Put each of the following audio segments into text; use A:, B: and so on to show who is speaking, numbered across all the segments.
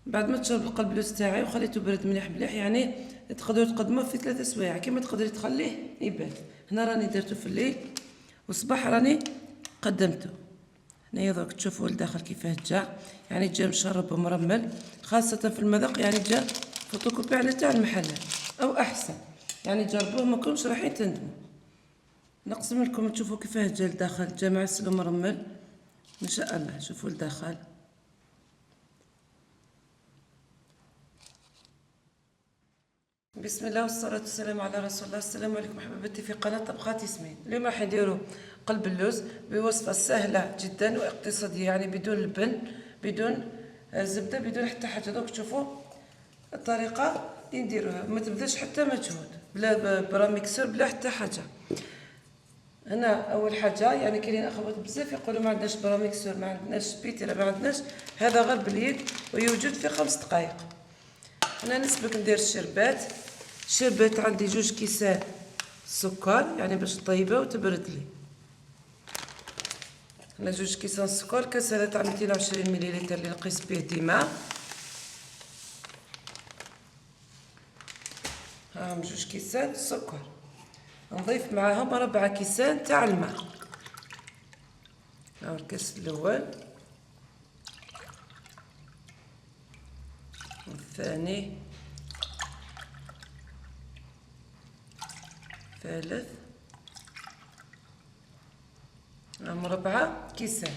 A: بعد ما تشرب القلب اللوز تاعي وخليته برد مليح مليح، يعني تقدروا تقدموه في 3 سوايع كما تقدري تخليه يبات. هنا راني درته في الليل والصباح راني قدمته. هنايا دوك تشوفوا لداخل كيفاه جا، يعني جا مشرب ومرمل، خاصة في المذاق يعني جا فوتوكوبي على تاع المحلات او احسن، يعني جربوه ما كنتش رايحين تندموا. نقسم لكم تشوفوا كيفاه جا لداخل، جا معسل ومرمل ان شاء الله. شوفوا لداخل. بسم الله والصلاة والسلام على رسول الله. السلام عليكم حبيبتي في قناة طبخات ياسمين. اليوم راح نديرو قلب اللوز بوصفة سهلة جدا واقتصادية، يعني بدون لبن، بدون زبدة، بدون حتى حاجة. دوك تشوفوا الطريقة اللي نديروها، ما تبذلش حتى مجهود، بلا برا ميكسور بلا حتى حاجة. هنا اول حاجه، يعني كاينين اخوات بزاف يقولوا ما عندناش برا ميكسور، ما عندناش بيتيرا، ما عندناش، هذا غير باليد ويوجد في 5 دقائق. هنا نسبق ندير الشربات عندي 2 كيسان سكر، يعني باش طيبه وتبرد لي. هنا 2 كيسان سكر، كاس هذا تاع 220 مليلتر اللي نقيس به ديما. هاهم 2 كيسان سكر، نضيف معاهم 4 كيسان تاع الماء. هاو الكاس الاول والثاني ثالث، هاهم 4 كيسان.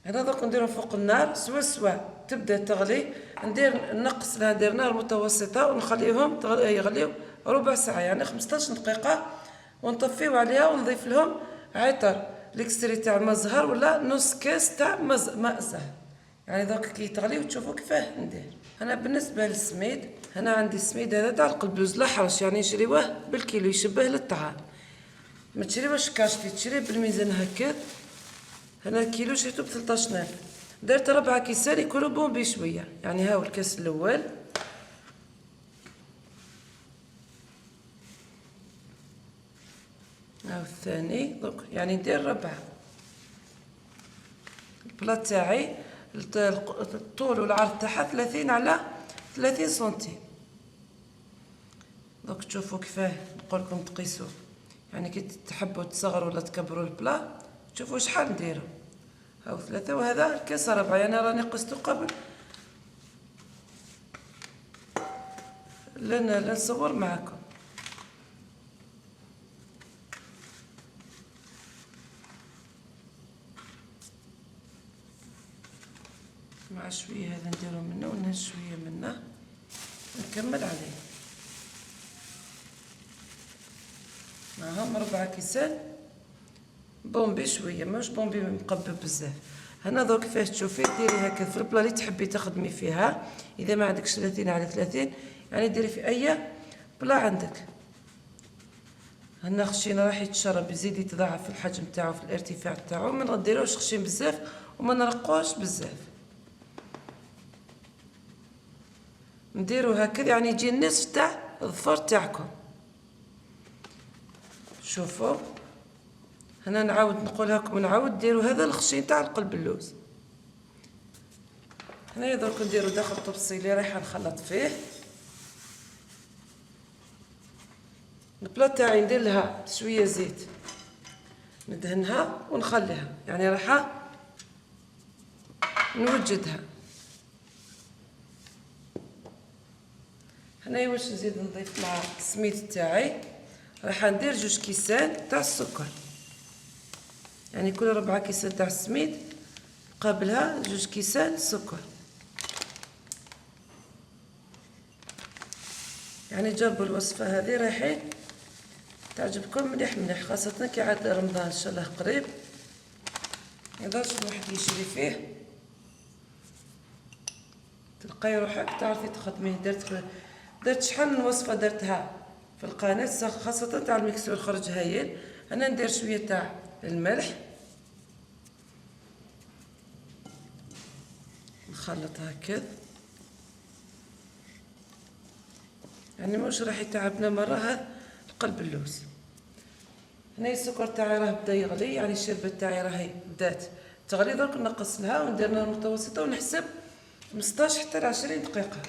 A: هنا دوك نديرهم فوق النار سوا تبدا تغلي، نقص لها، ندير نار متوسطه ونخليهم يغليو ربع ساعه، يعني 15 دقيقه، ونطفيو عليها ونضيف لهم عطر ليكستري تاع ماء زهر ولا نص كاس تاع ماء زهر. يعني دوك كي تغلي وتشوفوا كيفاه ندير. انا بالنسبه للسميد، هنا عندي السميد هذا تاع القلبلوز الاحرش، يعني نشريوه بالكيلو، يشبه للطعام، ما تشريوش كاشتي، تشريه بالميزان هكا. هنا الكيلو شريتو ب13,000، درت 4 كيسان يكونوا بون بشويه. يعني هاو الكاس الاول، هاو الثاني، دوك يعني ندير 4. البلا تاعي الطول والعرض تاعها 30 على 30 سنتيم. دوك تشوفوا كيفاه نقولكم تقيسوا، يعني كي تحبوا تصغروا ولا تكبروا البلا تشوفوا شحال نديروا. هاو 3، وهذا الكاس 4، يعني راني قستو قبل لا نصور معكم. مع شويه هذا نديرو منه ونهز شويه منه نكمل عليه. هاهم 4 كيسان بومبي شويه، ماهوش بومبي مقبب بزاف. هنا دوك كيفاش تشوفي ديري هكا في البلا اللي تحبي تخدمي فيها. اذا ما عندكش 30 على 30، يعني ديري في اي بلا عندك. هنا خشين راح يتشرب، يزيد يتضاعف في الحجم تاعو في الارتفاع تاعو، ما نديروش خشين بزاف وما نرقوش بزاف، نديرو هكذا يعني يجي النصف تاع الظفر تاعكم. شوفوا هنا نعاود نقولها لكم، نعاود ديروا هذا الخشين تاع القلب اللوز. هنايا درك نديرو داخل الطبسي اللي رايحه نخلط فيه. البلا تاعي ندير لها شويه زيت، ندهنها ونخليها، يعني رايحه نوجدها. هنايا واش نزيد نضيف مع السميد تاعي، رايحه ندير 2 كيسان تاع السكر، يعني كل 4 كيسان تاع السميد قابلها 2 كيسان سكر. يعني جربوا الوصفه هذه، رايحين تعجبكم مليح مليح، خاصه كي عاد رمضان ان شاء الله قريب، ميقدرش الواحد يشري فيه، تلقاي روحك تعرفي تخدميه. درت شحال من وصفه درتها في القناه، خاصه تاع المكسور خرج هايل. انا ندير شويه تاع الملح، نخلط هكذا، يعني مش راح يتعبنا مره هذا القلب اللوز. هنا السكر تاعي راه بدا يغلي، يعني الشربة تاعي راهي بدات تغلي درك نقص لها وندير نار متوسطه ونحسب 15 حتى ل 20 دقيقه.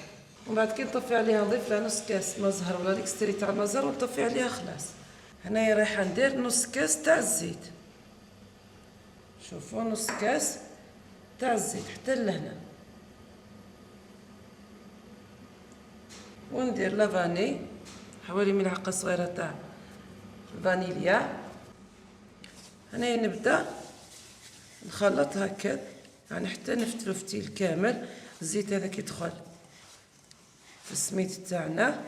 A: ومن بعد كي نطفي عليها نضيف لها نص كاس ما زهر ولا ليكستري تاع ما زهر ونطفي عليها خلاص. هنايا رايحه ندير نص كاس تاع الزيت. شوفوا نص كاس تاع الزيت حتى لهنا. وندير لافاني حوالي ملعقه صغيره تاع الفانيليا. هنايا نبدا نخلط هكا يعني حتى نفتلو فتيل كامل. الزيت هذا كيدخل في السميد تاعنا.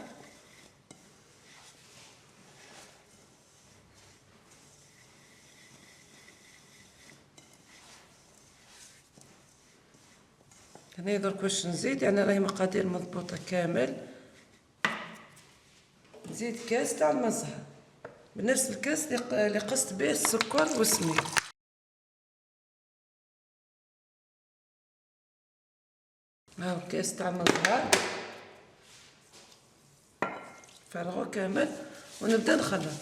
A: هنايا درك واش نزيد يعني راهي مقادير مضبوطه كامل. نزيد كاس تاع الماء زهر بنفس الكاس اللي قصت به السكر والسميد. هاو كاس تاع الماء زهر فرغو كامل ونبدا نخلط.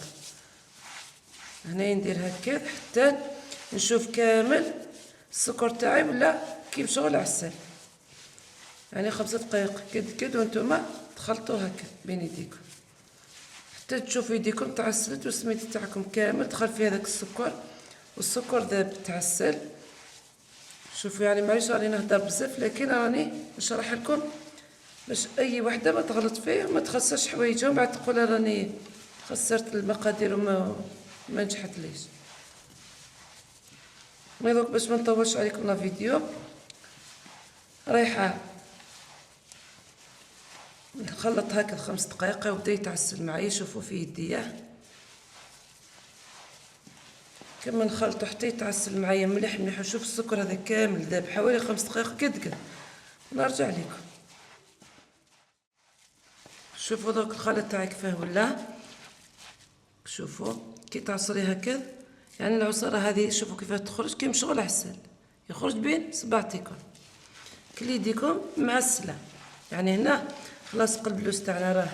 A: هنايا ندير هكا حتى نشوف كامل السكر تاعي ولا كيف شغل عسل. يعني 5 دقائق كد وانتوما تخلطوا هكا بين يديكم حتى تشوفوا يديكم تعسلت والسميد تاعكم كامل دخل فيه هذاك السكر والسكر ذاب تعسل. شوفوا يعني معليش راني نهضر بزاف لكن راني نشرح لكم باش اي وحده ما تغلط فيه وما تخسرش حوايجها ومن بعد تقول راني خسرت المقادير وما نجحت ليش. دوك باش ما نطولش عليكم لا فيديو رايحه نخلط هكا 5 دقائق وبدا يتعسل معايا. شوفوا في يديا كما نخلطو حتى يتعسل معايا مليح مليح. وشوف السكر هذا كامل ذاب حوالي 5 دقائق قد ونرجع لكم. شوفوا دوك الخليط تاعي كيفاه ولا. شوفوا كي تعصري هكا يعني العصاره هذه شوفوا كيفاه تخرج كي مشغل عسل يخرج بين صباعتكم كلي يديكم معسله. يعني هنا خلاص قلب اللوز تاعنا راه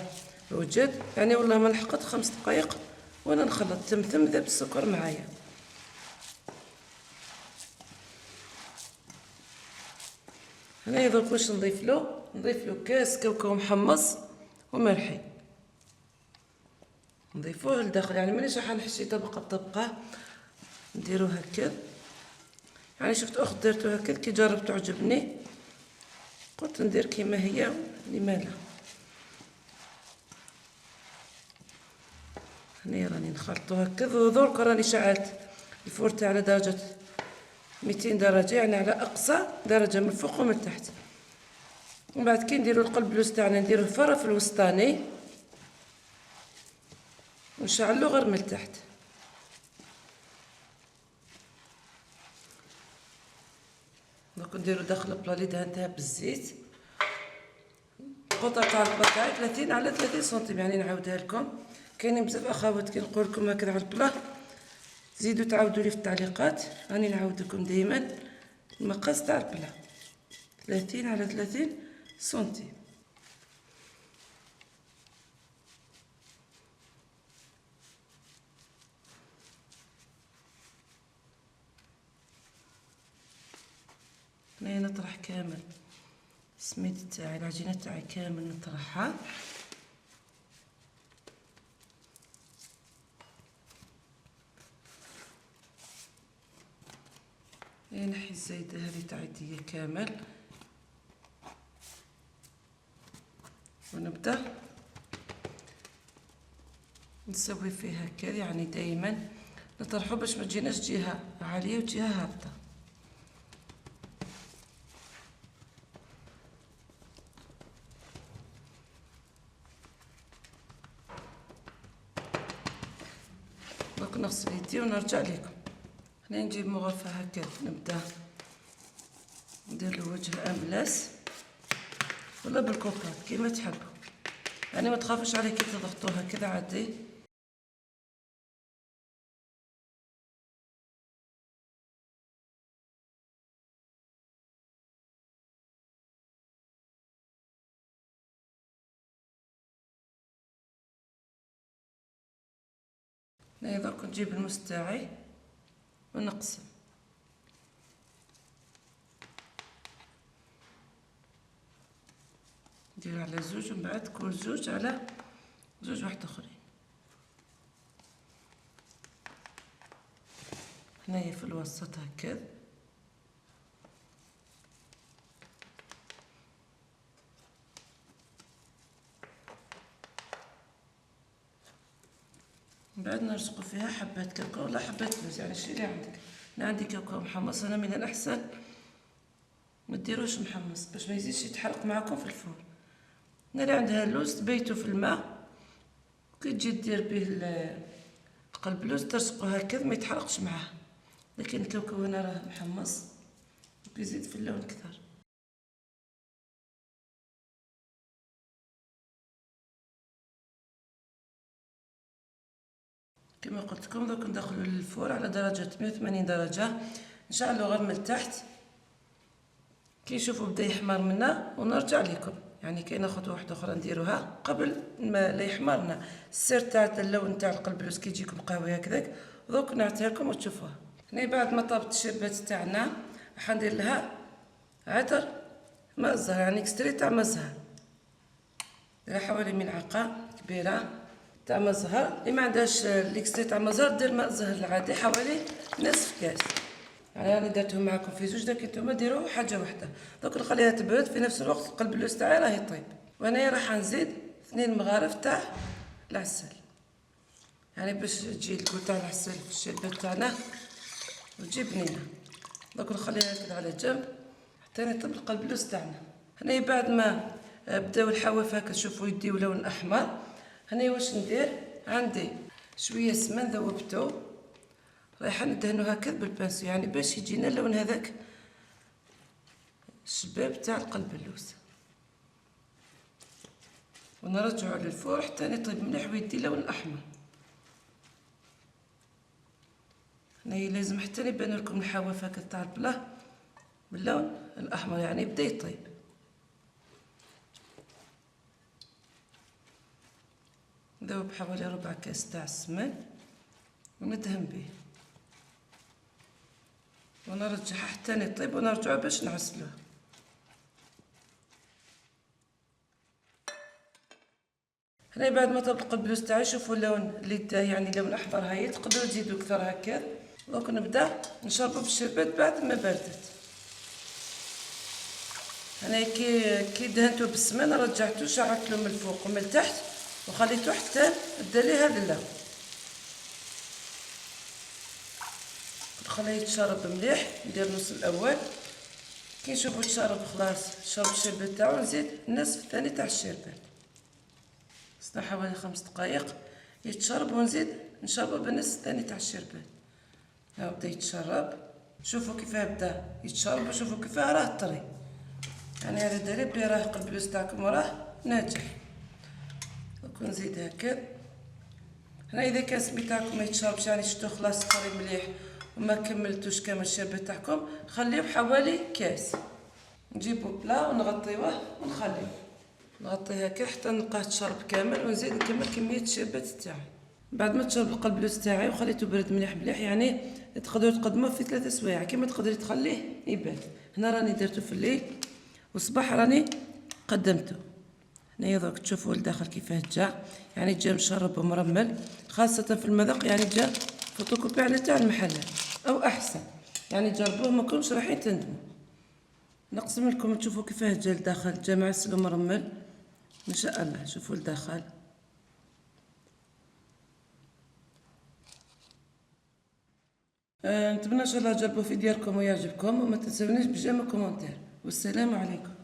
A: وجد يعني والله ما لحقت 5 دقائق وانا نخلط تمثم ذاب السكر معايا. هنايا درك واش نضيف له كاس كاوكاو محمص وملحي نضيفوه لداخل. يعني مانيش راح نحشي طبقه بطبقه نديرو هكا. يعني شفت اخت درتو هكا كي جربت عجبني قلت ندير كيما هي لما لا. هنايا راني نخلطو هكا درك راني شعلت الفور تاعي على درجه 200 درجه يعني على اقصى درجه من الفوق ومن تحت. ومن بعد كي نديرو القلب اللوز تاعنا نديروه فرا في الوسطاني ونشعلو غير من التحت. دوك نديرو داخل البلا دهنتها بالزيت. القطعه تاع البلا تاعي 30 على 30 سنتيم. يعني نعاودها لكم كاينين بزاف اخوات كي نقول لكم هكذا على البلا زيدوا تعاودوا لي في التعليقات. راني نعاود لكم دائما المقاس تاع البلا 30 على 30 سنتيم. هنايا نطرح كامل السميد تاعي العجينه تاعي كامل نطرحها. نحي الزايده هذه تاع يديا كامل ونبدا نسوي فيه هكا. يعني دائما نطرحو باش ما تجيناش جهه عاليه وجهه هابطه. دوك نغسل يدي ونرجع لكم. هنا نجيب مغرفه هكا نبدا ندير له وجه املس ولا بالكوكاط كيما تحبوا. يعني ما تخافوش عليه كي تضغطوها كذا عادي. هنا درك نجيب الموس تاعي ونقسم. نديرو على زوج ومن بعد كل زوج على زوج واحد اخرين. هنايا في الوسط هكذا. من بعد نرزقو فيها حبات كاكاو ولا حبات لوز، يعني شي اللي عندك. انا عندي كاكاو محمص، انا من الاحسن ما ديروش محمص باش ما يزيدش يتحرق معاكم في الفرن. انا اللي عندها اللوز تبيتو في الماء، كي تجي دير به القلب اللوز ترزقو هكذا ما يتحرقش معاه. لكن الكاوكاو هنا راه محمص وكيزيد في اللون كثر. كما قلت لكم دوك ندخلو للفور على درجة 180 درجة، نشعلو غير من التحت. كي نشوفو بدا يحمر منا ونرجع لكم، يعني كاينه خطوه واحده اخرى نديروها قبل ما لا يحمرنا. السر تاع اللون تاع القلبلوس كي يجيكم قهوي هكذاك، دوك نعطيها لكم وتشوفوها. هنا بعد ما طابت الشربات تاعنا راح ندير لها عطر ماء الزهر، يعني اكستري تاع ماء الزهر. ندير حوالي ملعقه كبيره تاع ماء الزهر. اللي ما عندهاش الاكستري تاع ماء الزهر دير ماء الزهر العادي حوالي نصف كاس. يعني انا درتهم معكم في زوج، لكن نتوما ديروا حاجه واحده. دوك نخليها تبرد في نفس الوقت القلب اللوز تاعي راه يطيب. وانايا راح نزيد 2 مغارف تاع العسل، يعني باش تجي الكول تاع العسل في الشربات تاعنا وتجي بنينه. دوك نخليها هكذا على جنب حتى يطيب القلب اللوز تاعنا. هنايا بعد ما بداو الحواف هكا تشوفوا يديو لون احمر، هنايا واش ندير؟ عندي شويه سمن ذوبتو، رايحه ندهنو هكذا بالبانسو، يعني باش يجينا اللون هذاك الشباب تاع القلب اللوز. ونرجعو للفور حتى يطيب مليح ويدي لون احمر. هنايا لازم حتى يبان لكم الحواف هكا تاع البلا باللون الاحمر، يعني بدا يطيب. نذوب حوالي ربع كاس تاع السمن وندهن به ونرجعها حتى يطيب ونرجعو باش نعسلوه. هنا بعد ما طاب القلب اللوز تاعي شوفوا اللون اللي دا، يعني لون احمر هاي. تقدروا تزيدوا اكثر هكا. دونك نبدا نشربو بالشربات بعد ما بردت. انا كي دهنتو بالسمن رجعتو شعلتلو من الفوق ومن التحت وخليتو حتى بدا لي هذا اللون. نخليه يتشرب مليح، ندير النص الاول. كي نشوفو تشرب خلاص شرب الشربات تاعو، نزيد النصف الثاني تاع الشربات. صدر حوالي 5 دقائق يتشرب ونزيد نشربو بالنصف الثاني تاع الشربات. ها بدا يتشرب، شوفوا كيفاه بدا يتشرب وشوفوا كيفاه راه طري. يعني هذا دليل بلي راه القلب اللوز تاعكم راه ناجح. دوك نزيد هكا. هنا اذا كان السمي تاعكم ما يتشربش، يعني شفتو خلاص طري مليح وما كملتوش كامل الشربات تاعكم، خليوه حوالي كاس. نجيبو بلا ونغطيوه ونخليوه نغطيه هكا حتى نلقاه تشرب كامل، ونزيد نكمل كميه الشربات تاعي. بعد ما تشرب القلب اللوز تاعي وخليته برد مليح مليح، يعني تقدروا تقدموه في 3 سوايع كما تقدري تخليه يبات. هنا راني درته في الليل والصباح راني قدمته. هنايا دوك تشوفوا لداخل كيفاه جا، يعني جا مشرب ومرمل، خاصه في المذاق يعني جا فوتوكوبي على تاع المحلات او احسن. يعني جربوه ما كنتش رايحين تندموا. نقسم لكم تشوفوا كيفاه جا لداخل، جا معسل ومرمل ان شاء الله. شوفوا لداخل. نتمنى ان شاء الله تجربوا في ديالكم ويعجبكم، وما تنسونيش بجمع كومنتير. والسلام عليكم.